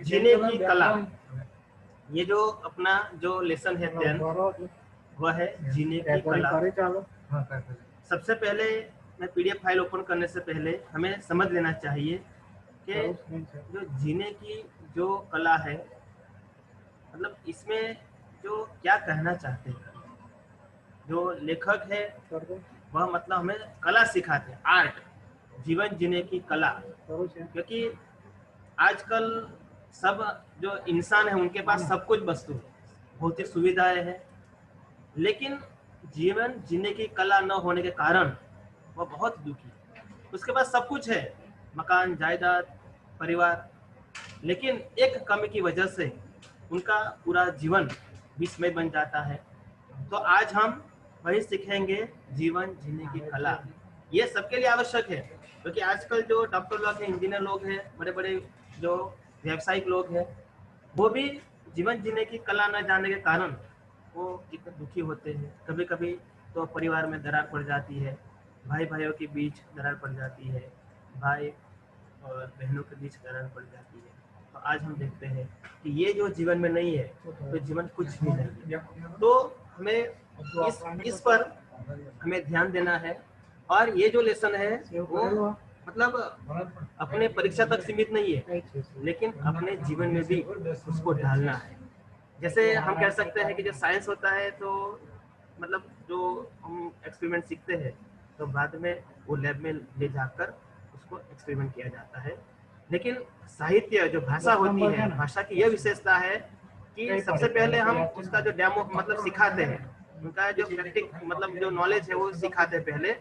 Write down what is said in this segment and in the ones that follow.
जीने की कला, ये जो अपना जो लेसन है 10 वह है जीने की कला। सबसे पहले मैं पीडीएफ फाइल ओपन करने से पहले हमें समझ लेना चाहिए कि जो जीने की जो कला है, मतलब इसमें जो क्या कहना चाहते हैं जो लेखक है वह मतलब हमें कला सिखाते हैं, आर्ट, जीवन जीने की कला। क्योंकि आजकल सब जो इंसान है उनके पास सब कुछ वस्तु है, भौतिक सुविधाएं हैं, लेकिन जीवन जीने की कला न होने के कारण वह बहुत दुखी है। उसके पास सब कुछ है, मकान, जायदाद, परिवार, लेकिन एक कमी की वजह से उनका पूरा जीवन विस्मय बन जाता है। तो आज हम वही सीखेंगे, जीवन जीने की कला। ये सबके लिए आवश्यक है, क्योंकि आजकल जो डॉक्टर लोग हैं, इंजीनियर लोग हैं, बड़े बड़े जो व्यावसायिक लोग हैं, वो भी जीवन जीने की कला न जानने के कारण वो कितने दुखी होते हैं। कभी कभी तो परिवार में दरार पड़ जाती है, भाई भाइयों के बीच दरार पड़ जाती है, भाई और बहनों के बीच दरार पड़ जाती है। तो आज हम देखते हैं कि ये जो जीवन में नहीं है तो जीवन कुछ भी नहीं है। तो हमें इस पर हमें ध्यान देना है। और ये जो लेसन है वो मतलब अपने परीक्षा तक सीमित नहीं है, लेकिन अपने जीवन में भी उसको ढालना है। जैसे हम कह सकते हैं कि जो साइंस होता है तो मतलब जो हम एक्सपेरिमेंट सीखते हैं तो बाद में वो लैब में ले जाकर उसको एक्सपेरिमेंट किया जाता है। लेकिन साहित्य जो भाषा होती है, भाषा की यह विशेषता है कि सबसे पहले हम उसका जो डेमो मतलब सिखाते हैं, उनका जो प्रैक्टिक मतलब जो नॉलेज है वो सिखाते हैं पहले,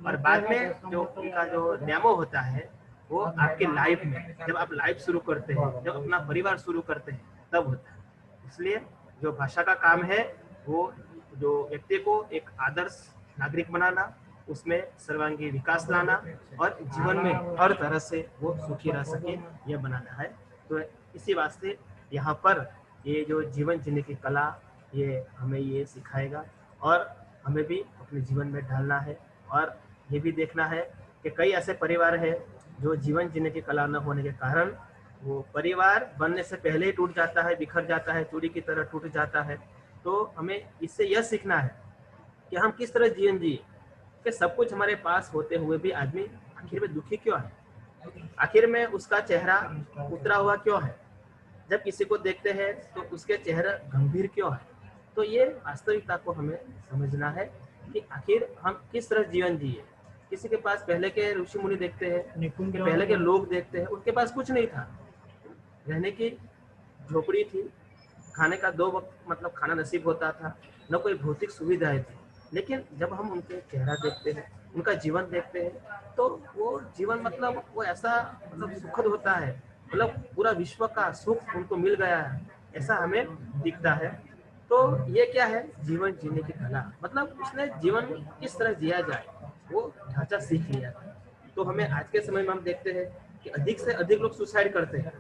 और बाद में जो उनका जो डेमो होता है वो आपके लाइफ में, जब आप लाइफ शुरू करते हैं, जब अपना परिवार शुरू करते हैं, तब होता है। इसलिए जो भाषा का काम है वो जो व्यक्ति को एक आदर्श नागरिक बनाना, उसमें सर्वांगीण विकास लाना और जीवन में हर तरह से वो सुखी रह सके, यह बनाना है। तो इसी वास्ते यहाँ पर ये जो जीवन जीने की कला ये हमें ये सिखाएगा, और हमें भी अपने जीवन में ढालना है। और ये भी देखना है कि कई ऐसे परिवार हैं जो जीवन जीने की कला न होने के कारण वो परिवार बनने से पहले ही टूट जाता है, बिखर जाता है, चूड़ी की तरह टूट जाता है। तो हमें इससे यह सीखना है कि हम किस तरह जीवन जिए, कि सब कुछ हमारे पास होते हुए भी आदमी आखिर में दुखी क्यों है, आखिर में उसका चेहरा उतरा हुआ क्यों है, जब किसी को देखते हैं तो उसके चेहरा गंभीर क्यों है। तो ये वास्तविकता को हमें समझना है कि आखिर हम किस तरह जीवन जिए। किसी के पास पहले के ऋषि मुनि देखते हैं, पहले के लोग देखते हैं, उनके पास कुछ नहीं था, रहने की झोपड़ी थी, खाने का 2 वक्त मतलब खाना नसीब होता था, न कोई भौतिक सुविधाएं थी। लेकिन जब हम उनके चेहरा देखते हैं, उनका जीवन देखते हैं, तो वो जीवन मतलब वो ऐसा मतलब सुखद होता है, मतलब पूरा विश्व का सुख उनको मिल गया है, ऐसा हमें दिखता है। तो ये क्या है, जीवन जीने की कला, मतलब उसने जीवन किस तरह जिया जाए वो ढांचा सीख लिया था। तो हमें आज के समय में हम देखते हैं कि अधिक से अधिक लोग सुसाइड करते हैं।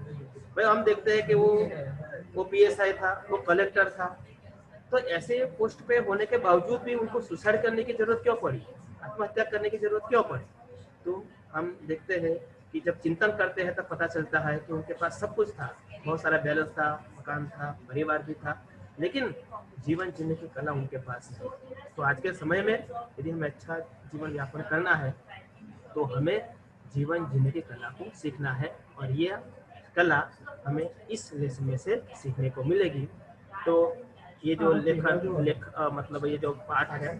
भाई हम देखते हैं कि वो पीएसआई था, वो कलेक्टर था, तो ऐसे पोस्ट पे होने के बावजूद भी उनको सुसाइड करने की जरूरत क्यों पड़ी, आत्महत्या करने की जरूरत क्यों पड़ी। तो हम देखते हैं कि जब चिंतन करते हैं तब पता चलता है कि उनके पास सब कुछ था, बहुत सारा बैलेंस था, मकान था, परिवार भी था, लेकिन जीवन जीने की कला उनके पास है। तो आज के समय में यदि हमें अच्छा जीवन यापन करना है तो हमें जीवन जीने की कला को सीखना है, और ये कला हमें इस लेसन में से सीखने को मिलेगी। तो ये जो मतलब ये जो पाठ है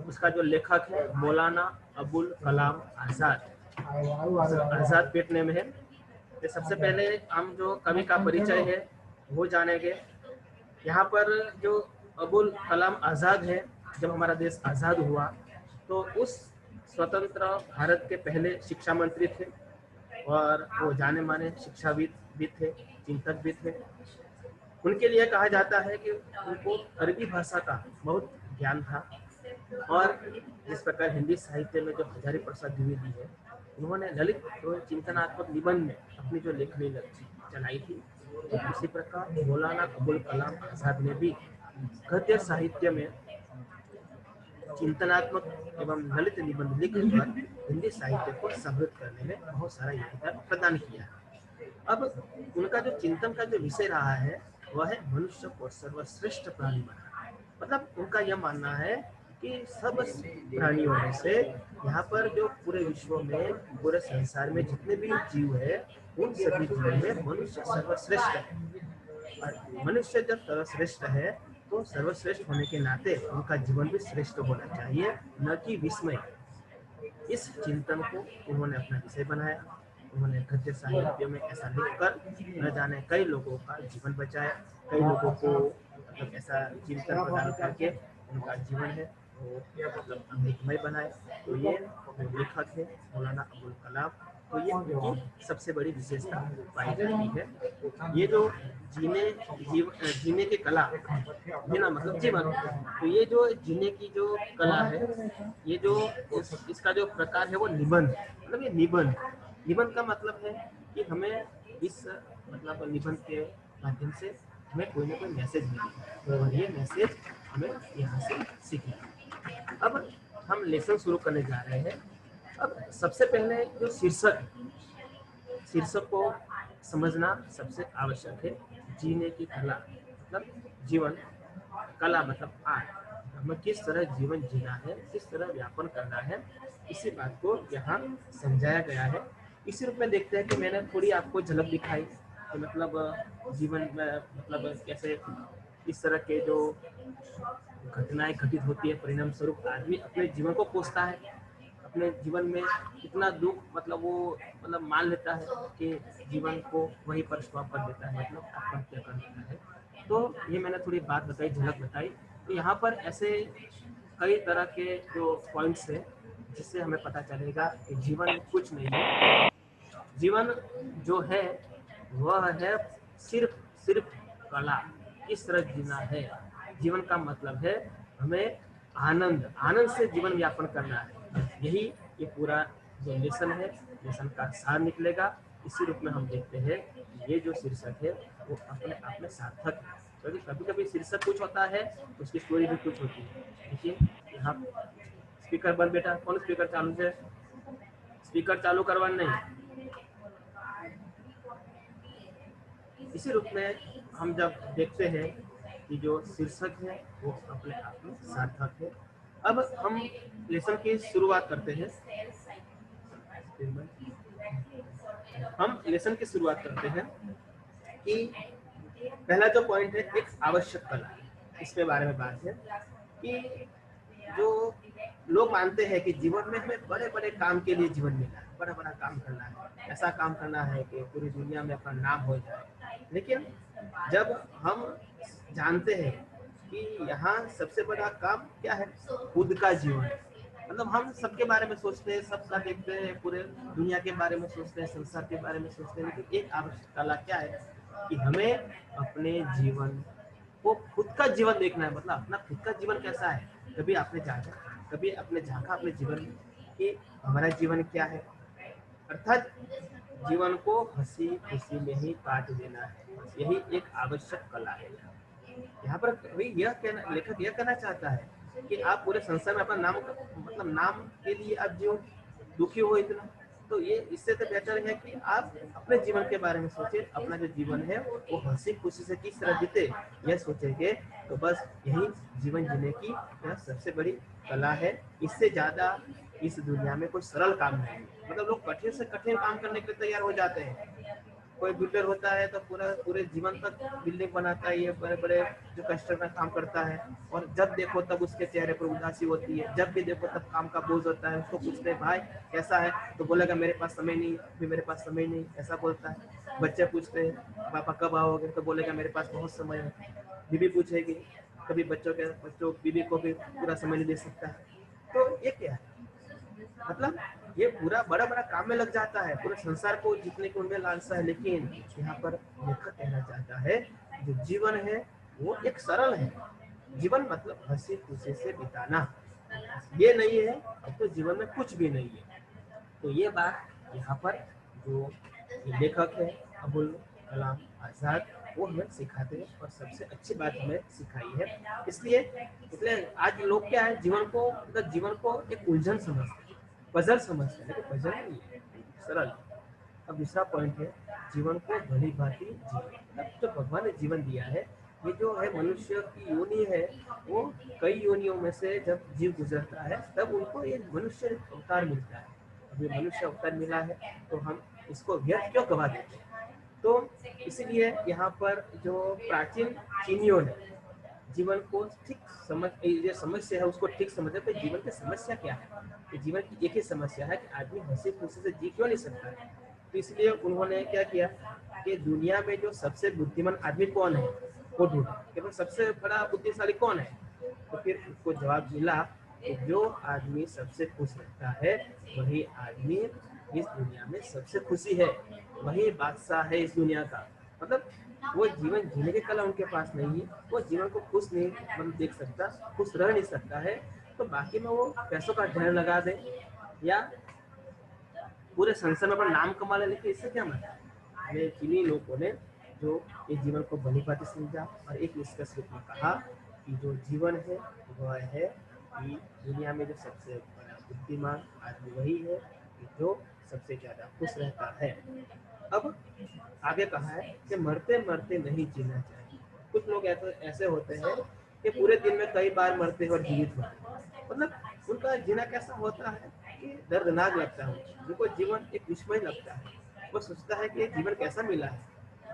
उसका जो लेखक है मौलाना अबुल कलाम आज़ाद, आज़ाद पेट नेम है। तो सबसे पहले हम जो कवि का परिचय है वो जानेंगे। यहाँ पर जो अबुल कलाम आज़ाद है, जब हमारा देश आज़ाद हुआ तो उस स्वतंत्र भारत के पहले शिक्षा मंत्री थे, और वो जाने माने शिक्षाविद भी थे, चिंतक भी थे। उनके लिए कहा जाता है कि उनको अरबी भाषा का बहुत ज्ञान था, और जिस प्रकार हिंदी साहित्य में जो हजारी प्रसाद द्विवेदी है, उन्होंने ललित चिंतनात्मक निबंध में अपनी जो लेखनी चलाई थी, तो उसी प्रकार मौलाना अबुल कलाम आज़ाद ने भी गद्य साहित्य में चिंतनात्मक एवं ललित निबंध लिखकर हिंदी साहित्य को समृद्ध करने में बहुत सारा योगदान प्रदान किया। अब उनका जो चिंतन का जो विषय रहा है वह है मनुष्य को सर्वश्रेष्ठ प्राणी बनाना। मतलब उनका यह मानना है कि सब प्राणियों में से यहाँ पर जो पूरे विश्व में, पूरे संसार में जितने भी जीव है, उन सभी जीवों में मनुष्य सर्वश्रेष्ठ है। और मनुष्य जब सर्वश्रेष्ठ है तो सर्वश्रेष्ठ होने के नाते उनका जीवन भी श्रेष्ठ होना चाहिए, न कि विस्मय। इस चिंतन को उन्होंने अपना विषय बनाया। उन्होंने गद्य साहित्य में ऐसा लिखकर न जाने कई लोगों का जीवन बचाया, कई लोगों को मतलब ऐसा चिंतन प्रदान करके उनका जीवन है वो मतलब अमृतमय बनाया। तो ये जो लेखक है मौलाना अबुल कलाम, तो ये उनकी सबसे बड़ी विशेषता पाई जाती है। ये जो जीने की कला, जीना मतलब जीवन, तो ये जो जीने की जो कला है, ये जो इसका जो प्रकार है वो निबंध, मतलब ये निबंध का मतलब है कि हमें इस मतलब निबंध के माध्यम से हमें कोई ना कोई मैसेज मिले और ये मैसेज हमें यहाँ से सीखना। अब हम लेसन शुरू करने जा रहे हैं। अब सबसे पहले जो शीर्षक को समझना सबसे आवश्यक है। जीने की कला मतलब जीवन, कला मतलब आर्ट, हमें किस तरह जीवन जीना है, किस तरह व्यापन करना है, इसी बात को यहाँ समझाया गया है। इसी रूप में देखते हैं कि मैंने थोड़ी आपको झलक दिखाई कि मतलब जीवन में मतलब कैसे इस तरह के जो घटनाएं घटित होती है, परिणाम स्वरूप आदमी अपने जीवन को कोसता है। अपने जीवन में इतना दुख मतलब वो मतलब मान लेता है कि जीवन को वहीं पर स्टॉप कर देता है, मतलब आत्महत्या कर देता है। तो ये मैंने थोड़ी बात बताई, झलक बताई। तो यहाँ पर ऐसे कई तरह के जो पॉइंट्स है जिससे हमें पता चलेगा कि जीवन कुछ नहीं है। जीवन जो है वह है सिर्फ कला, किस तरह जीना है। जीवन का मतलब है हमें आनंद से जीवन यापन करना है। यही ये पूरा जो लेसन है, लेसन का सार निकलेगा। इसी रूप में हम देखते हैं ये जो शीर्षक है वो अपने आप में सार्थक है, क्योंकि कभी कभी शीर्षक कुछ होता है उसकी स्टोरी भी कुछ होती है। देखिए यहाँ स्पीकर बंद, बेटा कौन स्पीकर चालू है? स्पीकर चालू करवाना नहीं। इसी रूप में हम जब देखते हैं कि जो शीर्षक है वो अपने आप में सार्थक है। अब हम लेसन की शुरुआत करते हैं। हम लेसन की शुरुआत करते हैं कि पहला जो पॉइंट है एक आवश्यक कला, इसके बारे में बात है कि जो लोग मानते हैं कि जीवन में हमें बड़े बड़े काम के लिए जीवन मिला है, बड़ा बड़ा काम करना है, ऐसा काम करना है कि पूरी दुनिया में अपना नाम हो जाए। लेकिन जब हम जानते हैं कि यहाँ सबसे बड़ा काम क्या है, खुद का जीवन। मतलब हम सबके बारे में सोचते हैं, सबका देखते हैं, पूरे दुनिया के बारे में सोचते हैं, संसार के बारे में सोचते हैं, लेकिन एक आवश्यक कला क्या है कि हमें अपने जीवन को, खुद का जीवन देखना है। मतलब अपना खुद का जीवन कैसा है, कभी आपने झांका अपने जीवन में कि हमारा जीवन क्या है। अर्थात जीवन को हंसी खुशी में ही काट देना है, यही एक आवश्यक कला है। यहाँ पर लेखक यह कहना चाहता है कि आप पूरे संसार में अपना नाम मतलब नाम के लिए आप जो दुखी हो इतना, तो ये इससे तो बेहतर है कि आप अपने जीवन के बारे में सोचे। अपना जो जीवन है वो हंसी खुशी से किस तरह जीते यह सोचेंगे तो बस यही जीवन जीने की यह सबसे बड़ी कला है। इससे ज्यादा इस दुनिया में कोई सरल काम नहीं है। मतलब लोग कठिन से कठिन काम करने के लिए तैयार हो जाते हैं। कोई बिल्डर होता है तो पूरे जीवन तक बिल्डिंग बनाता है, ये बड़े बड़े जो कंस्ट्रक्शन काम करता है, और जब देखो तब उसके चेहरे पर उदासी होती है, जब भी देखो तब काम का बोझ होता है। उसको पूछते हैं भाई कैसा है, तो बोलेगा मेरे पास समय नहीं, अभी मेरे पास समय नहीं, ऐसा बोलता है। बच्चे पूछते हैं पापा कब आओगे, तो बोलेगा मेरे पास बहुत समय है। बीवी पूछेगी, कभी बच्चों बीवी को भी पूरा समय नहीं दे सकता है। तो ये क्या है, मतलब ये पूरा बड़ा बड़ा काम में लग जाता है, पूरे संसार को जीतने की उनमें लालसा है। लेकिन यहाँ पर लेखक कहना चाहता है जो जीवन है वो एक सरल है। जीवन मतलब हंसी खुशी से बिताना, ये नहीं है अब तो जीवन में कुछ भी नहीं है। तो ये बात यहाँ पर जो लेखक है अबुल कलाम आज़ाद वो हमें सिखाते हैं और सबसे अच्छी बात हमें सिखाई है। इसलिए आज लोग क्या है, जीवन को मतलब जीवन को एक उलझन समझते हैं, पजल समझते हैं, लेकिन पजल नहीं है, सरल। अब दूसरा पॉइंट है जीवन को भली भांति जीना। मतलब जो भगवान ने जीवन दिया है, ये जो है मनुष्य की योनि है, वो कई योनियों में से जब जीव गुजरता है तब उनको ये मनुष्य अवतार मिलता है। अब ये मनुष्य अवतार मिला है तो हम इसको व्यर्थ क्यों गवा देते हैं? तो इसीलिए यहाँ पर जो प्राचीन चीनियों ने जीवन को ठीक समझ, ये समस्या है उसको ठीक समझे तो जीवन की समस्या क्या है, कि जीवन की एक ही समस्या है कि आदमी हंसी खुशी से जी क्यों नहीं सकता है। तो इसलिए उन्होंने क्या किया कि दुनिया में जो सबसे बुद्धिमान आदमी कौन है वो ढूंढा, केवल सबसे बड़ा बुद्धिशाली कौन है। तो फिर उसको जवाब मिला कि जो आदमी सबसे खुश रहता है वही आदमी इस दुनिया में सबसे खुशी है, वही बादशाह है इस दुनिया का। मतलब वो जीवन जीने की कला उनके पास नहीं है, वो जीवन को खुश नहीं मतलब देख सकता, खुश रह नहीं सकता है, तो बाकी में वो पैसों का ढेर लगा दे या पूरे संसार में अपना नाम कमा ले, लेकिन इससे क्या मतलब। हमें किन्हीं लोगों ने जो इस जीवन को भली भांति समझा और एक निष्कर्ष रूप में कहा कि जो जीवन है वह है कि दुनिया में जो सबसे बड़ा बुद्धिमान आदमी वही है कि जो सबसे ज्यादा खुश रहता है। अब आगे कहा है कि मरते मरते नहीं जीना चाहिए। कुछ लोग ऐसे होते हैं कि पूरे दिन में कई बार मरते हैं और जीवित होते हैं। मतलब उनका जीना कैसा होता है कि दर्दनाक लगता है, उनको जीवन एक विस्मय लगता है। वो सोचता है कि ये जीवन कैसा मिला है,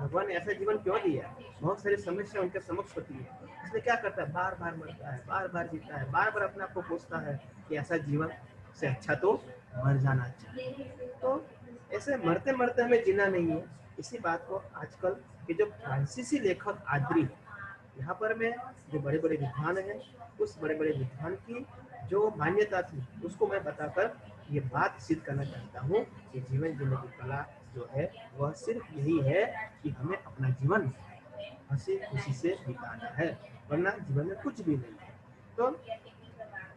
भगवान ने ऐसा जीवन क्यों दिया। बहुत सारी समस्या उनके समक्ष होती है, इसलिए क्या करता है, बार बार मरता है, बार बार जीता है, बार बार अपने आप को पूछता है कि ऐसा जीवन से अच्छा तो मर जाना चाहिए। तो ऐसे मरते मरते हमें जीना नहीं है। इसी बात को आजकल के जो फ्रांसीसी लेखक आद्री, यहाँ पर मैं जो बड़े बड़े विद्वान हैं उस बड़े बड़े विद्वान की जो मान्यता थी उसको मैं बताकर ये बात सिद्ध करना चाहता हूँ कि जीवन जीने की कला जो है वह सिर्फ यही है कि हमें अपना जीवन हंसी खुशी से बिताना है, वरना जीवन में कुछ भी नहीं है। तो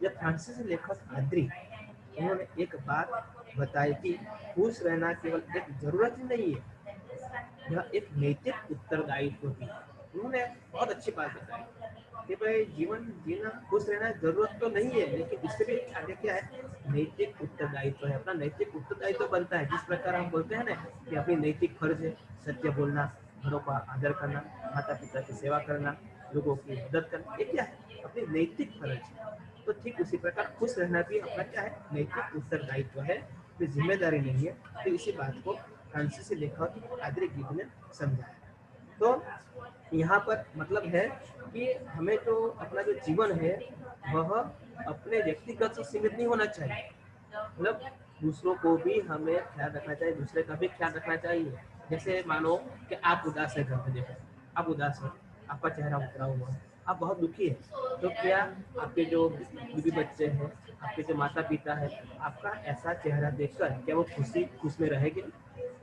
जब फ्रांसीसी लेखक आद्री उन्होंने एक बात बताई कि खुश रहना केवल एक जरूरत ही नहीं है, यह एक नैतिक उत्तरदायित्व भी है। उन्होंने बहुत अच्छी बात बताई कि भाई जीवन जीना खुश रहना जरूरत तो नहीं है, लेकिन इससे भी आगे क्या है, नैतिक उत्तरदायित्व है। अपना नैतिक उत्तरदायित्व बनता है, जिस प्रकार हम बोलते हैं ना कि अपनी नैतिक फर्ज है सत्य बोलना, घरों का आदर करना, माता पिता की सेवा करना, लोगों की मदद करना, ये क्या है, अपनी नैतिक फर्ज है। तो ठीक उसी प्रकार खुश रहना भी अपना क्या है, नैतिक उत्तरदायित्व है, कोई जिम्मेदारी नहीं है। तो इसी बात को फ्रांसीसी लेखक आद्री गिग ने समझाया। तो यहाँ पर मतलब है कि हमें जो अपना जो जीवन है वह अपने व्यक्तिगत से सीमित नहीं होना चाहिए, मतलब दूसरों को भी हमें ख्याल रखना चाहिए, दूसरे का भी ख्याल रखना चाहिए। जैसे मानो कि आप उदास है, घर में देखो आप उदास हो, आपका चेहरा उतरा हुआ है, आप बहुत दुखी है, तो क्या आपके जो बीवी बच्चे हैं, आपके जो माता पिता है, आपका ऐसा चेहरा देखकर क्या वो खुश में रहेंगे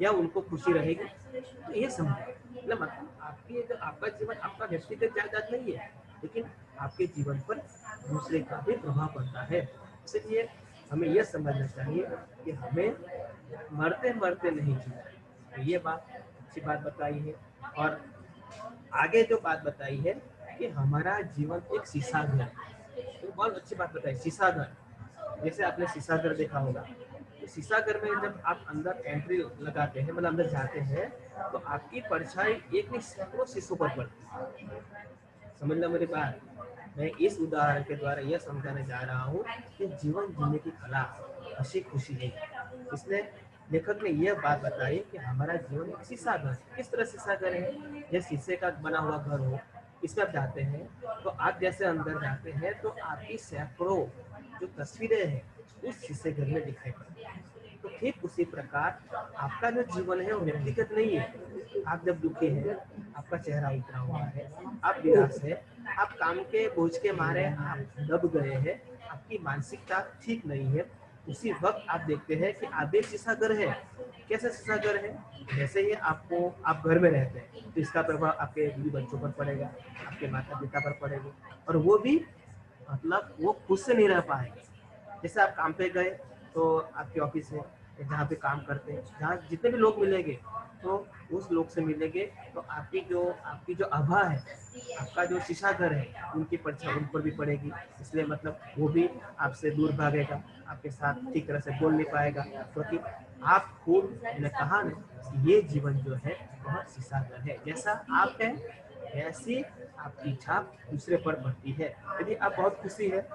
या उनको खुशी रहेगी? तो ये समझो, मतलब आपकी जो आपका जीवन आपका व्यक्तिगत जायदाद नहीं है, लेकिन आपके जीवन पर दूसरे का भी प्रभाव पड़ता है। इसलिए हमें यह समझना चाहिए कि हमें मरते मरते नहीं जीना। तो ये बात अच्छी बात बताई है। और आगे जो बात बताई है कि हमारा जीवन एक शीशा घर है, तो बहुत अच्छी बात बताई, शीशा घर। जैसे आपने शीशा घर देखा होगा, तो शीशा घर में जब आप अंदर एंट्री लगाते हैं, मतलब अंदर जाते हैं, तो आपकी परछाई एक नहीं सैकड़ों शीशों पर पड़ती है। समझना मेरी बात। मैं इस उदाहरण के द्वारा यह समझाने जा रहा हूँ कि जीवन जीने की कला हंसी खुशी है। इसलिए लेखक ने यह बात बताई कि हमारा जीवन एक शीशा घर, किस तरह शीशा घर है, जैसे शीशे का बना हुआ घर हो, इसमें आप जाते हैं तो आप जैसे अंदर जाते हैं तो आपकी सैकड़ों जो तस्वीरें हैं उस शीशे घर में दिखाई पड़ती है। तो ठीक उसी प्रकार आपका जो जीवन है वो व्यक्तिगत नहीं है। आप जब दुखी हैं, आपका चेहरा उतरा हुआ है, आप निराश है, आप काम के बोझ के मारे आप दब गए हैं, आपकी मानसिकता ठीक नहीं है, उसी वक्त आप देखते हैं कि आप एक शीशा घर है। कैसे शीशा घर है? जैसे ही आप घर में रहते हैं तो इसका प्रभाव आपके बीवी बच्चों पर पड़ेगा, आपके माता पिता पर पड़ेगा, और वो भी मतलब वो खुद से नहीं रह पाएंगे। जैसे आप काम पे गए तो आपके ऑफिस में जहाँ पे काम करते हैं, जहाँ जितने भी लोग मिलेंगे तो उस लोग से मिलेंगे तो आपकी जो आभा है, आपका जो शीशा घर है, उनकी परछाई उन पर भी पड़ेगी। इसलिए मतलब वो भी आपसे दूर भागेगा, आपके साथ ठीक तरह से बोल नहीं पाएगा, क्योंकि आप खुद, मैंने कहा ना, ये जीवन जो है वह शीशा घर है। जैसा आप है ऐसी आपकी छाप दूसरे पर पड़ती है। यदि आप बहुत खुशी है,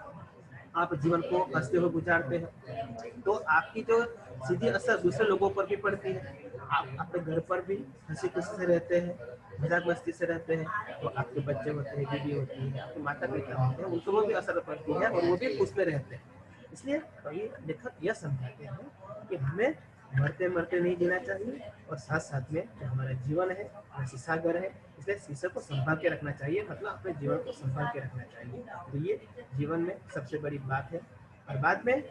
आप जीवन को हंसते हुए गुजारते हैं, तो आपकी जो सीधी असर दूसरे लोगों पर भी पड़ती है। आप अपने घर पर भी हंसी खुशी से रहते हैं, मजाक मस्ती से रहते हैं, तो आपके बच्चे होते हैं, बीवी होती है, आपके माता पिता होते हैं, उनको भी असर पड़ती है और वो भी खुश में रहते हैं। इसलिए कवि लेखक यह समझाते हैं कि हमें मरते मरते नहीं जीना चाहिए, और साथ साथ में जो हमारा जीवन है वह शीशा घर है, इसलिए शीशे को संभाल के रखना चाहिए, मतलब अपने जीवन को संभाल के रखना चाहिए। तो ये जीवन में सबसे बड़ी बात है। और बाद में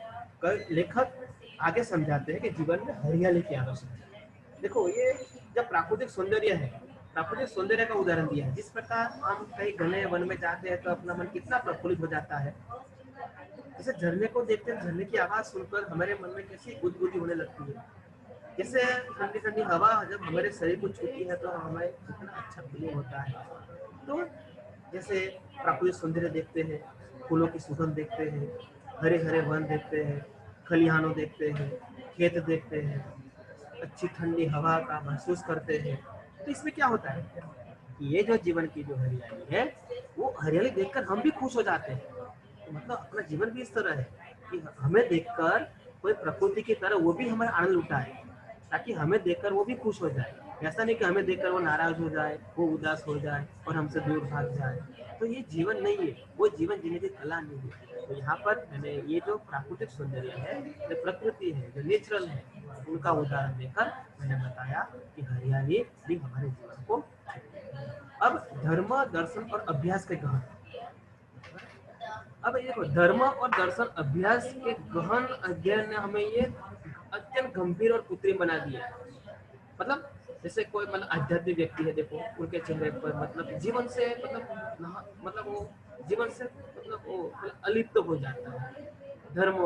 लेखक आगे समझाते हैं कि जीवन में हरियाली की आवश्यकता है। देखो, ये जब प्राकृतिक सौंदर्य है, प्राकृतिक सौंदर्य का उदाहरण दिया है। जिस प्रकार हम कहीं घने वन में जाते हैं तो अपना मन कितना प्रफुल्लित हो जाता है, जैसे झरने को देखते हैं, झरने की आवाज सुनकर हमारे मन में कैसी गुदगुदी होने लगती है। जैसे ठंडी ठंडी हवा जब हमारे शरीर को छूती है तो हमें कितना अच्छा फीलिंग होता है। तो जैसे प्राकृतिक सौंदर्य देखते हैं, फूलों की सुगंध देखते हैं, हरे हरे वन देखते हैं, खलिहानों देखते हैं, खेत देखते हैं, अच्छी ठंडी हवा का महसूस करते हैं, तो इसमें क्या होता है कि ये जो जीवन की जो हरियाली है, वो हरियाली देखकर हम भी खुश हो जाते हैं। तो मतलब अपना जीवन भी इस तरह है कि हमें देखकर कोई प्रकृति की तरह वो भी हमारा आनंद उठाए, ताकि हमें देखकर वो भी खुश हो जाए। ऐसा नहीं कि हमें देखकर वो नाराज हो जाए, वो उदास हो जाए और हमसे दूर भाग जाए। तो ये जीवन नहीं है, वो जीवन जीने की कला नहीं है। तो यहाँ पर मैंने ये जो प्राकृतिक सौंदर्य है, जो प्रकृति है, जो नेचुरल है, उनका उदाहरण देकर मैंने बताया कि हरियाली भी हमारे जीवन को। अब धर्म, दर्शन और अभ्यास के गहन। अब ये देखो, धर्म और दर्शन अभ्यास के गहन अध्ययन ने हमें ये अत्यंत गंभीर और कृत्रिम बना दिया। मतलब जैसे कोई मतलब आध्यात्मिक व्यक्ति है, देखो उनके चेहरे पर मतलब जीवन से मतलब वो जीवन से मतलब वो अलिप्त हो जाता है। धर्म,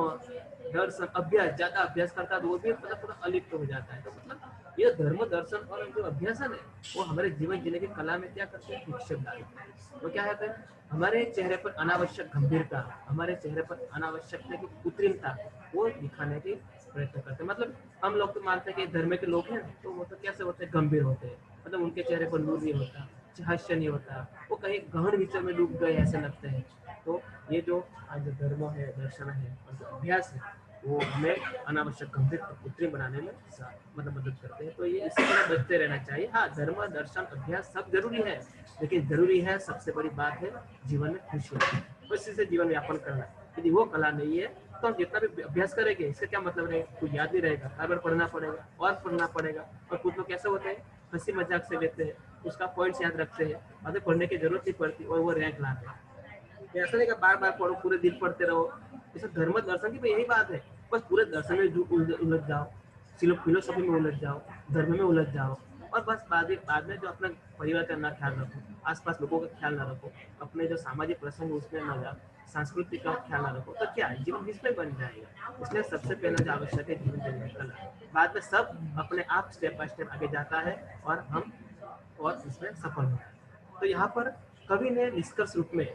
दर्शन, अभ्यास, ज्यादा अभ्यास करता है तो वो भी मतलब पूरा अलिप्त हो जाता है। तो मतलब ये धर्म, दर्शन और जो अभ्यास है वो हमारे जीवन जीने की कला में क्या करते हैं, विक्षेप डालते हैं। वो क्या कहते हैं, हमारे चेहरे पर अनावश्यक गंभीरता, हमारे चेहरे पर अनावश्यक कृत्रिमता वो दिखाने की प्रयत्न करते हैं। मतलब हम लोग तो मानते हैं कि धर्म के लोग हैं तो वो तो कैसे होते हैं, गंभीर होते हैं, मतलब उनके चेहरे पर नूर नहीं होता, हास्य नहीं होता, वो कहीं गहन विचार में डूब गए ऐसे लगते हैं। तो ये जो आज जो धर्म है, दर्शन है और जो अभ्यास है, वो हमें अनावश्यक गंभीर और कृत्रिम बनाने में मतलब मदद करते हैं। तो ये इसी तरह बचते रहना चाहिए। हाँ, धर्म, दर्शन, अभ्यास सब जरूरी है, लेकिन जरूरी है, सबसे बड़ी बात है जीवन में खुशी होती है, उसी से जीवन यापन करना। यदि वो कला नहीं है तो हम जितना भी अभ्यास करेंगे इसका क्या मतलब है, कुछ याद नहीं रहेगा, बार बार पढ़ना पड़ेगा और पढ़ना पड़ेगा। और कुछ लोग कैसे होते हैं, हंसी मजाक से लेते हैं, उसका पॉइंट्स याद रखते हैं, बाद पढ़ने की जरूरत नहीं पड़ती और वो रैंक लाते हैं। ऐसा नहीं कि बार बार पढ़ो, पूरे दिन पढ़ते रहो। जैसे धर्म दर्शन की यही बात है, बस पूरे दर्शन में उलझ जाओ, फिलोसफी में उलझ जाओ, धर्म में उलझ जाओ, और बस बाद में जो अपना परिवार का ना ख्याल रखो, आसपास लोगों का ख्याल ना रखो, अपने जो सामाजिक प्रसंग उसमें ना जाओ, सांस्कृतिक का ख्याल ना रखो, तो क्या जीवन किसमें बन जाएगा। इसलिए सबसे पहले जो आवश्यक है जीवन जीने की कला, बाद में सब अपने आप स्टेप बाय स्टेप आगे जाता है और हम और इसमें सफल होते हैं। तो यहाँ पर कवि ने निष्कर्ष रूप में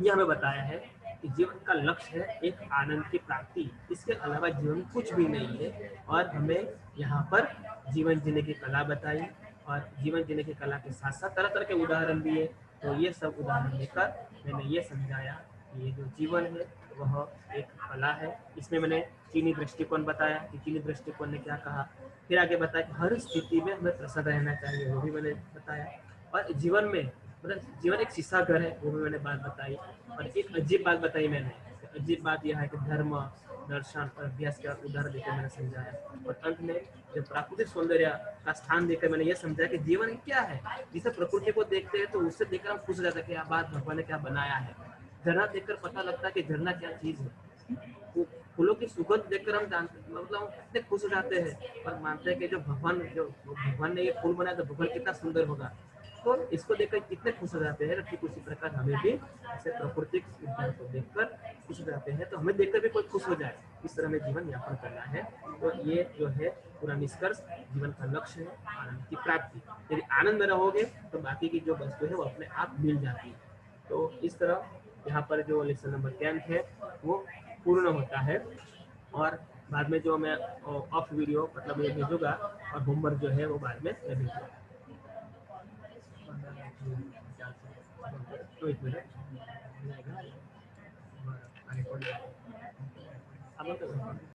यह हमें बताया है कि जीवन का लक्ष्य है एक आनंद की प्राप्ति, इसके अलावा जीवन कुछ भी नहीं है। और हमें यहाँ पर जीवन जीने की कला बताई, और जीवन जीने की कला के साथ साथ तरह तरह के उदाहरण दिए। तो ये सब उदाहरण देकर मैंने ये समझाया कि ये जो जीवन है वह एक कला है। इसमें मैंने चीनी दृष्टिकोण बताया कि चीनी दृष्टिकोण ने क्या कहा, फिर आगे बताया कि हर स्थिति में हमें प्रसन्न रहना चाहिए, वो भी मैंने बताया। और जीवन में मतलब जीवन एक शीशा घर है, वो भी मैंने बात बताई। और एक अजीब बात बताई मैंने, अजीब बात यह है कि धर्म, दर्शन और अभ्यास का उदाहरण देकर मैंने समझाया। और अंत में जब प्राकृतिक सौंदर्य का स्थान देकर मैंने यह समझाया कि जीवन क्या है, जिसे प्रकृति को देखते हैं तो उससे देखकर हम खुश हो जाते हैं कि क्या बात, भगवान ने क्या बनाया है। झरना देखकर पता लगता है कि झरना क्या चीज है। फूलों की सुगंध देखकर हम जानते मतलब इतने खुश हो जाते हैं और मानते हैं कि जो भगवान ने ये फूल बनाया तो भगवान कितना सुंदर होगा। तो इसको देखकर कितने खुश हो जाते हैं, ठीक उसी प्रकार हमें भी ऐसे प्राकृतिक विद्याओं को देखकर खुश हो जाते हैं, तो हमें देखकर भी कोई खुश हो जाए, इस तरह हमें जीवन यापन करना है। तो ये जो है पूरा निष्कर्ष जीवन का लक्ष्य है, आनंद की प्राप्ति। यदि आनंद में रहोगे तो बाकी की जो वस्तु है वो अपने आप मिल जाती है। तो इस तरह यहाँ पर जो लेसन नंबर 10 है वो पूर्ण होता है, और बाद में जो मैं ऑफ वीडियो मतलब ये भेजूंगा, और होमवर्क जो है वो बाद में मैं भेजूंगा। तो एक मिनट अब